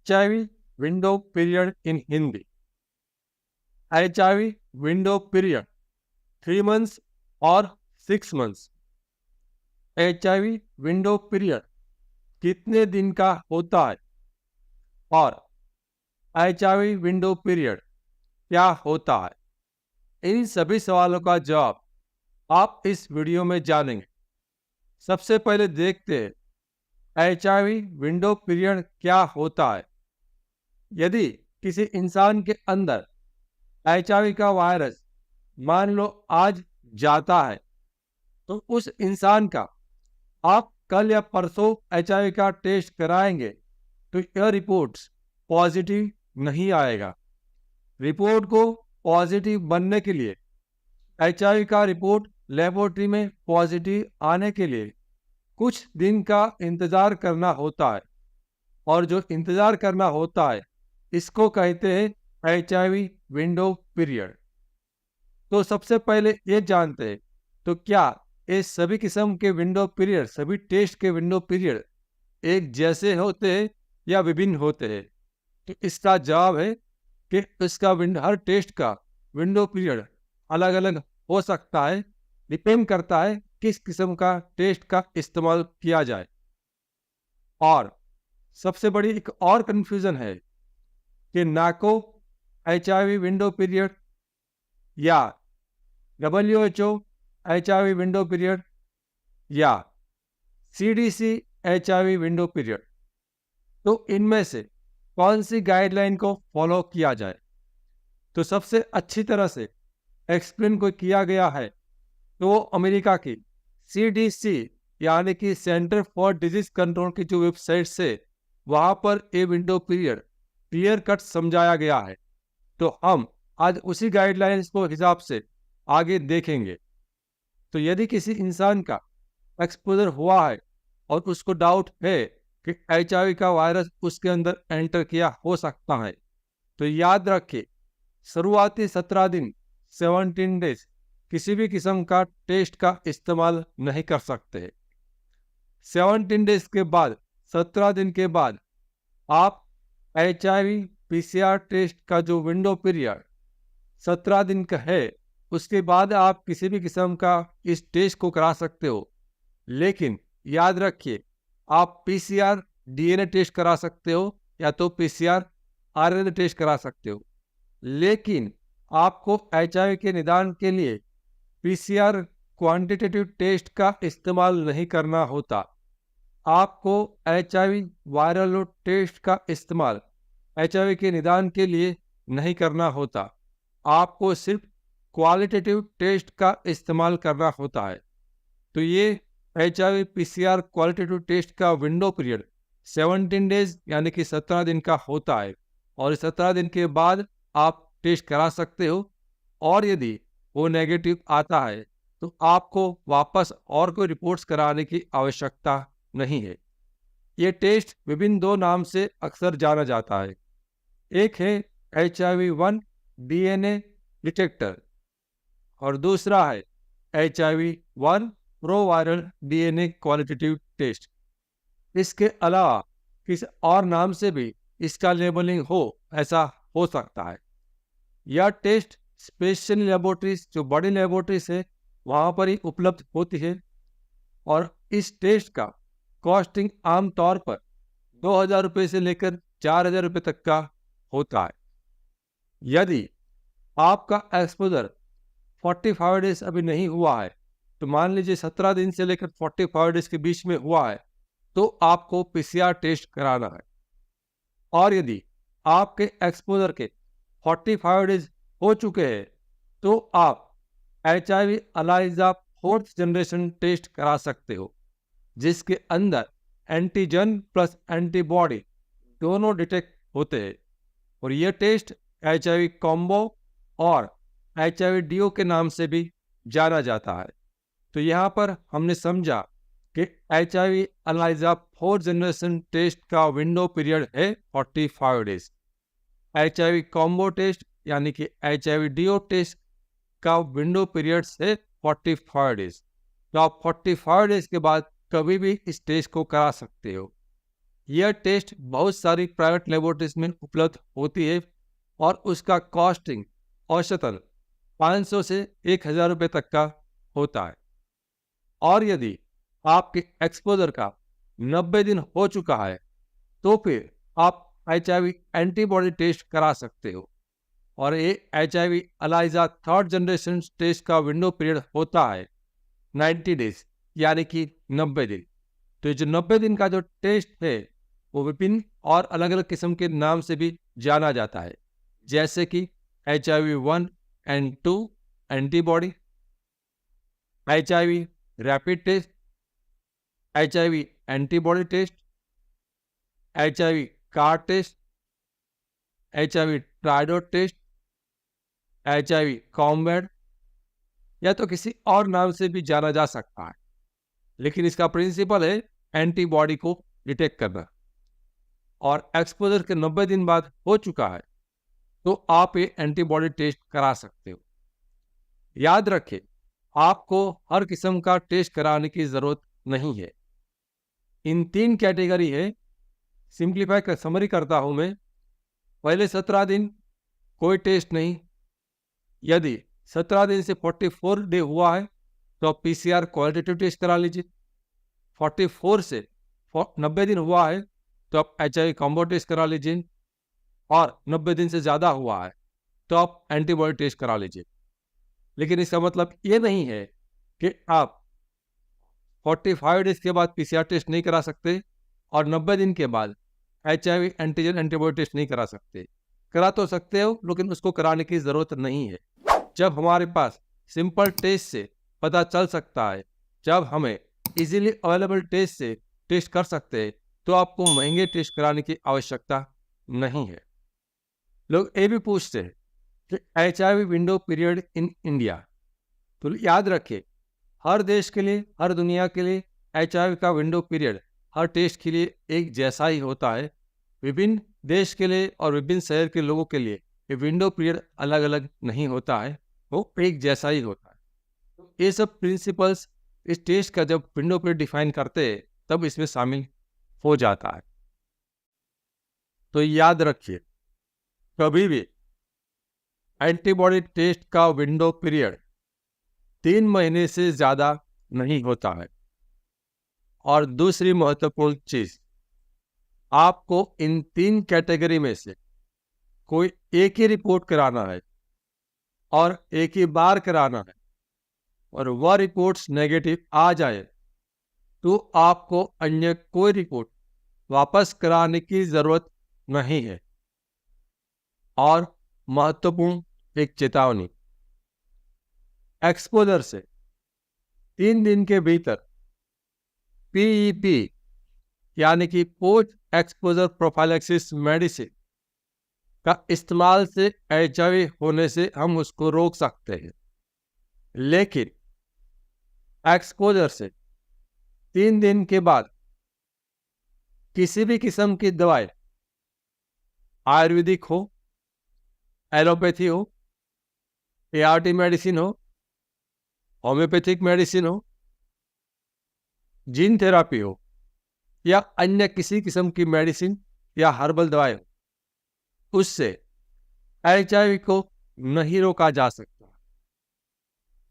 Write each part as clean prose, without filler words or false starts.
HIV window period in Hindi. HIV window period 3 months or 6 months. HIV window period कितने दिन का होता है और HIV विंडो पीरियड क्या होता है? इन सभी सवालों का जवाब आप इस वीडियो में जानेंगे। सबसे पहले देखते हैं HIV विंडो पीरियड क्या होता है। यदि किसी इंसान के अंदर HIV का वायरस मान लो आज जाता है तो उस इंसान का आप कल या परसों HIV का टेस्ट कराएंगे तो यह रिपोर्ट्स पॉजिटिव नहीं आएगा। रिपोर्ट को पॉजिटिव बनने के लिए HIV का रिपोर्ट लेबोरेटरी में पॉजिटिव आने के लिए कुछ दिन का इंतज़ार करना होता है और जो इंतज़ार करना होता है इसको कहते हैं HIV विंडो पीरियड। तो सबसे पहले ये जानते हैं तो क्या ये सभी किस्म के विंडो पीरियड, सभी टेस्ट के विंडो पीरियड एक जैसे होते हैं या विभिन्न होते हैं? तो इसका जवाब है कि इसका हर टेस्ट का विंडो पीरियड अलग अलग हो सकता है, डिपेंड करता है किस किस्म का टेस्ट का इस्तेमाल किया जाए। और सबसे बड़ी एक और कन्फ्यूज़न है कि नाको HIV विंडो पीरियड या WHO HIV विंडो पीरियड या CDC HIV विंडो पीरियड, तो इनमें से कौन सी गाइडलाइन को फॉलो किया जाए? तो सबसे अच्छी तरह से एक्सप्लेन को किया गया है तो वो अमेरिका की CDC यानी कि सेंटर फॉर डिजीज कंट्रोल की जो वेबसाइट से वहाँ पर ये विंडो पीरियड क्लियर कट समझाया गया है। तो हम आज उसी गाइडलाइंस को हिसाब से आगे देखेंगे। तो यदि किसी इंसान का एक्सपोजर हुआ है और उसको डाउट है कि HIV का वायरस उसके अंदर एंटर किया हो सकता है तो याद रखिए शुरुआती 17 दिन 17 डेज किसी भी किस्म का टेस्ट का इस्तेमाल नहीं कर सकते। 17 डेज के बाद 17 दिन के बाद आप HIV PCR टेस्ट का जो विंडो पीरियड 17 दिन का है उसके बाद आप किसी भी किस्म का इस टेस्ट को करा सकते हो। लेकिन याद रखिए आप PCR DNA टेस्ट करा सकते हो या तो PCR RNA टेस्ट करा सकते हो, लेकिन आपको HIV के निदान के लिए PCR क्वांटिटेटिव टेस्ट का इस्तेमाल नहीं करना होता। आपको HIV वायरल लोड टेस्ट का इस्तेमाल HIV के निदान के लिए नहीं करना होता। आपको सिर्फ क्वालिटेटिव टेस्ट का इस्तेमाल करना होता है। तो ये HIV PCR क्वालिटेटिव टेस्ट का विंडो पीरियड 17 डेज यानी कि 17 दिन का होता है और 17 दिन के बाद आप टेस्ट करा सकते हो और यदि वो नेगेटिव आता है तो आपको वापस और कोई रिपोर्ट्स कराने की आवश्यकता नहीं है। ये टेस्ट विभिन्न दो नाम से अक्सर जाना जाता है। एक है HIV-1 DNA डिटेक्टर और दूसरा है HIV-1 प्रोवायरल DNA क्वालिटेटिव टेस्ट। इसके अलावा किसी और नाम से भी इसका लेबलिंग हो ऐसा हो सकता है। यह टेस्ट स्पेशल लेबोरेटरीज जो बड़ी लेबोरेटरीज है वहाँ पर ही उपलब्ध होती है और इस टेस्ट का कॉस्टिंग आमतौर पर 2000 रुपये से लेकर 4000 रुपये तक का होता है। यदि आपका एक्सपोजर 45 डेज अभी नहीं हुआ है तो मान लीजिए 17 दिन से लेकर 45 डेज के बीच में हुआ है तो आपको PCR टेस्ट कराना है। और यदि आपके एक्सपोजर के 45 डेज हो चुके हैं तो आप HIV ELISA 4th generation test करा सकते हो जिसके अंदर एंटीजन प्लस एंटीबॉडी दोनों डिटेक्ट होते हैं और यह टेस्ट HIV कॉम्बो और HIV DO के नाम से भी जाना जाता है। तो यहाँ पर हमने समझा कि HIV ELISA 4th generation test का विंडो पीरियड है 45 डेज। HIV कॉम्बो टेस्ट यानी कि HIV DO टेस्ट का विंडो पीरियड है 45 डेज। तो आप 45 डेज के बाद कभी भी इस टेस्ट को करा सकते हो। यह टेस्ट बहुत सारी प्राइवेट लेबोरेटरीज में उपलब्ध होती है और उसका कॉस्टिंग औसतन 500 से 1000 रुपये तक का होता है। और यदि आपके एक्सपोजर का 90 दिन हो चुका है तो फिर आप HIV एंटीबॉडी टेस्ट करा सकते हो। और ये HIV ELISA third generation test का विंडो पीरियड होता है 90 डेज, यानी कि 90 दिन। तो जो 90 दिन का जो टेस्ट है वो विभिन्न और अलग अलग किस्म के नाम से भी जाना जाता है, जैसे कि HIV 1 and 2 antibody, HIV rapid test, HIV antibody test, HIV कार test, HIV Tridot test, HIV combat, या तो किसी और नाम से भी जाना जा सकता है, लेकिन इसका प्रिंसिपल है एंटीबॉडी को डिटेक्ट करना। और एक्सपोजर के 90 दिन बाद हो चुका है तो आप ये एंटीबॉडी टेस्ट करा सकते हो। याद रखें, आपको हर किस्म का टेस्ट कराने की जरूरत नहीं है। इन 3 कैटेगरी है। सिंप्लीफाई कर समरी करता हूं मैं। पहले 17 दिन कोई टेस्ट नहीं। यदि 17 दिन से 44 डे हुआ है तो आप PCR क्वालिटेटिव टेस्ट करा लीजिए। 44 से 90 दिन हुआ है तो आप HIV कॉम्बो टेस्ट करा लीजिए। और 90 दिन से ज़्यादा हुआ है तो आप एंटीबॉडी टेस्ट करा लीजिए। लेकिन इसका मतलब ये नहीं है कि आप 45 डेज के बाद PCR टेस्ट नहीं करा सकते और 90 दिन के बाद HIV एंटीजन एंटीबॉडी टेस्ट नहीं करा सकते। करा तो सकते हो, लेकिन उसको कराने की ज़रूरत नहीं है। जब हमारे पास सिंपल टेस्ट से पता चल सकता है, जब हमें इजीली अवेलेबल टेस्ट से टेस्ट कर सकते हैं, तो आपको महंगे टेस्ट कराने की आवश्यकता नहीं है। लोग ये भी पूछते हैं कि HIV window period in India. तो याद रखिए, हर देश के लिए, हर दुनिया के लिए HIV का विंडो पीरियड हर टेस्ट के लिए एक जैसा ही होता है। विभिन्न देश के लिए और विभिन्न शहर के लोगों के लिए ये विंडो पीरियड अलग अलग नहीं होता है, वो एक जैसा ही होता है। तो ये सब प्रिंसिपल्स इस टेस्ट का जब विंडो पीरियड डिफाइन करते हैं तब इसमें शामिल हो जाता है। तो याद रखिए, कभी भी एंटीबॉडी टेस्ट का विंडो पीरियड 3 महीने से ज़्यादा नहीं होता है। और दूसरी महत्वपूर्ण चीज, आपको इन 3 कैटेगरी में से कोई एक ही रिपोर्ट कराना है और एक ही बार कराना है, और वह रिपोर्ट्स नेगेटिव आ जाए तो आपको अन्य कोई रिपोर्ट वापस कराने की जरूरत नहीं है। और महत्वपूर्ण एक चेतावनी, एक्सपोजर से 3 दिन के भीतर PEP यानी कि पोस्ट एक्सपोजर प्रोफाइलैक्सिस मेडिसिन का इस्तेमाल से HIV होने से हम उसको रोक सकते हैं। लेकिन एक्सपोजर से 3 दिन के बाद किसी भी किस्म की दवाई, आयुर्वेदिक हो, एलोपैथी हो, ART मेडिसिन हो, होम्योपैथिक मेडिसिन हो, जीन थेरापी हो, या अन्य किसी किस्म की मेडिसिन या हर्बल दवाई हो, उससे HIV को नहीं रोका जा सकता।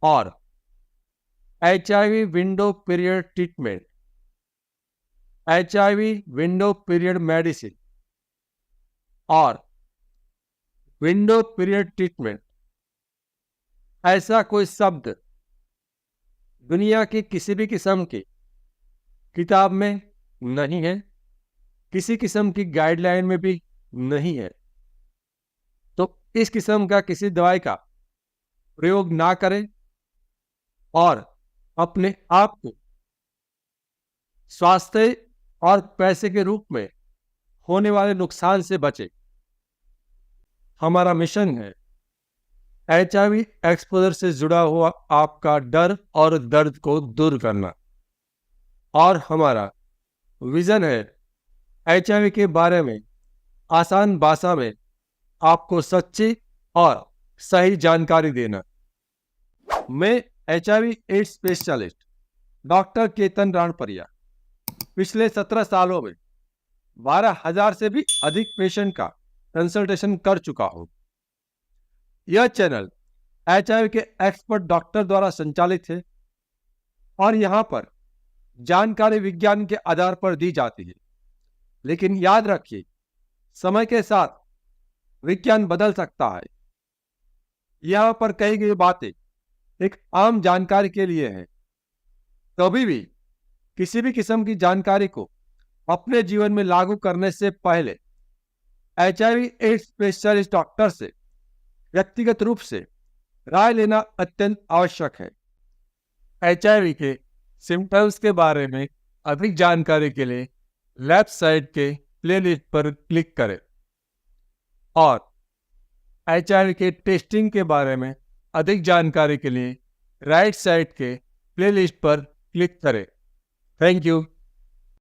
और HIV window period treatment, HIV window period medicine और विंडो पीरियड ट्रीटमेंट, ऐसा कोई शब्द दुनिया की किसी भी किस्म की किताब में नहीं है, किसी किस्म की गाइडलाइन में भी नहीं है। तो इस किस्म का किसी दवाई का प्रयोग ना करें और अपने आप को स्वास्थ्य और पैसे के रूप में होने वाले नुकसान से बचे। हमारा मिशन है HIV एक्सपोजर से जुड़ा हुआ आपका डर और दर्द को दूर करना, और हमारा विजन है HIV के बारे में आसान भाषा में आपको सच्ची और सही जानकारी देना। मैं HIV AIDS specialist doctor Ketan Ranpariya पिछले 17 सालों में 12,000 से भी अधिक पेशेंट का कंसल्टेशन कर चुका हूं। यह चैनल HIV के एक्सपर्ट डॉक्टर द्वारा संचालित है और यहां पर जानकारी विज्ञान के आधार पर दी जाती है। लेकिन याद रखिए, समय के साथ विज्ञान बदल सकता है। यहां पर कही गई बातें एक आम जानकारी के लिए है। कभी भी किसी भी किस्म की जानकारी को अपने जीवन में लागू करने से पहले HIV एड्स स्पेशलिस्ट डॉक्टर से व्यक्तिगत रूप से राय लेना अत्यंत आवश्यक है। HIV के सिम्टम्स के बारे में अधिक जानकारी के लिए लेफ्ट साइड के प्लेलिस्ट पर क्लिक करें और HIV के टेस्टिंग के बारे में अधिक जानकारी के लिए राइट साइड के प्लेलिस्ट पर क्लिक करें। Thank you.